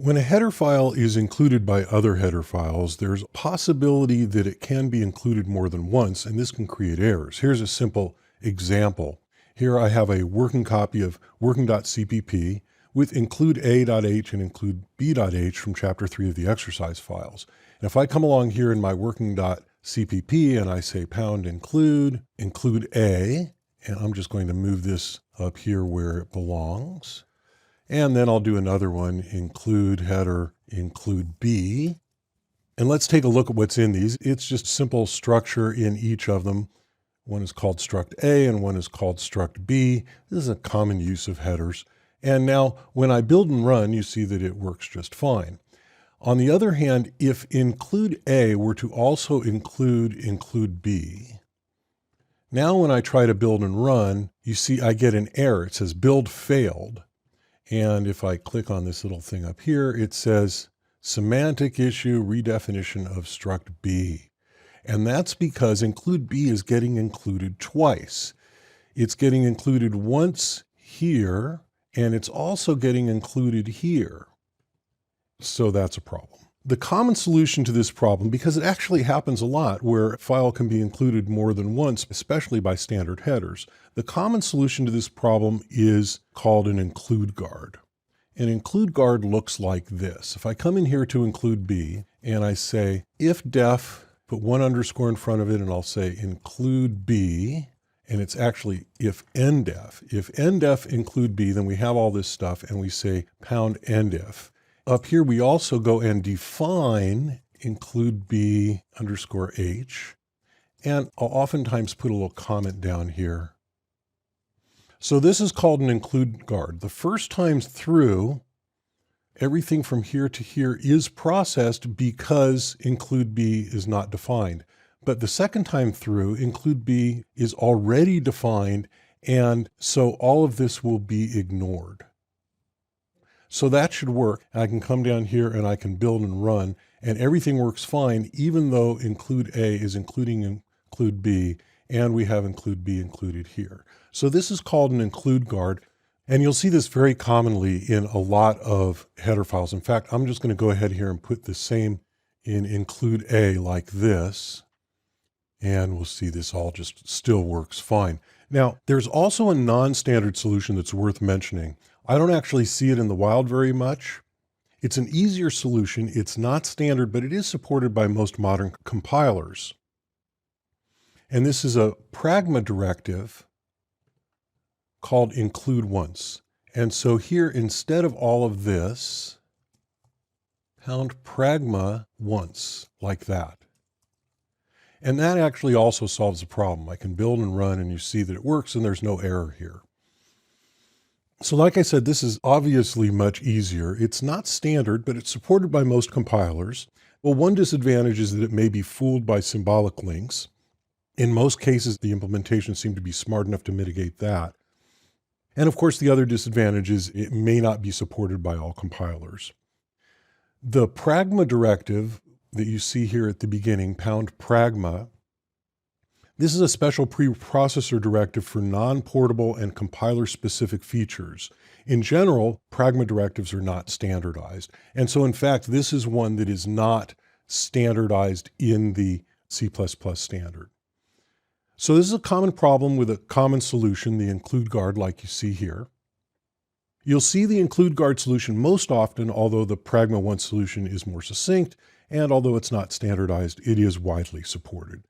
When a header file is included by other header files, there's a possibility that it can be included more than once, and this can create errors. Here's a simple example. Here I have a working copy of working.cpp with include a.h and include b.h from chapter 3 of the exercise files. And if I come along here in my working.cpp and I say pound include a, and I'm just going to move this up here where it belongs. And then I'll do another one, include header, include B. And let's take a look at what's in these. It's just simple structure in each of them. One is called struct A and one is called struct B. This is a common use of headers. And now when I build and run, you see that it works just fine. On the other hand, if include A were to also include B, now when I try to build and run, you see I get an error. It says build failed. And if I click on this little thing up here, it says semantic issue, redefinition of struct B. And that's because include B is getting included twice. It's getting included once here, and it's also getting included here. So that's a problem. The common solution to this problem, because it actually happens a lot where a file can be included more than once, especially by standard headers, the common solution to this problem is called an include guard. An include guard looks like this. If I come in here to include B and I say if def, put one underscore in front of it and I'll say include B, and it's actually if ndef. If ndef include B, then we have all this stuff and we say pound ndef. Up here, we also go and define include B underscore H. And I'll oftentimes put a little comment down here. So this is called an include guard. The first time through, everything from here to here is processed because include B is not defined. But the second time through, include B is already defined, and so all of this will be ignored. So that should work. I can come down here and I can build and run, and everything works fine, even though include A is including include B, and we have include B included here. So this is called an include guard, and you'll see this very commonly in a lot of header files. In fact, I'm just going to go ahead here and put the same in include A like this, and we'll see this all just still works fine. Now, there's also a non-standard solution that's worth mentioning. I don't actually see it in the wild very much. It's an easier solution. It's not standard, but it is supported by most modern compilers. And this is a pragma directive called include once. And so here, instead of all of this, pound pragma once, like that. And that actually also solves the problem. I can build and run, and you see that it works, and there's no error here. So like I said, this is obviously much easier. It's not standard, but it's supported by most compilers. Well, one disadvantage is that it may be fooled by symbolic links. In most cases, the implementations seem to be smart enough to mitigate that. And of course, the other disadvantage is it may not be supported by all compilers. The pragma directive that you see here at the beginning, pound pragma, this is a special preprocessor directive for non-portable and compiler-specific features. In general, pragma directives are not standardized. And so in fact, this is one that is not standardized in the C++ standard. So this is a common problem with a common solution, the include guard, like you see here. You'll see the include guard solution most often, although the pragma once solution is more succinct, and although it's not standardized, it is widely supported.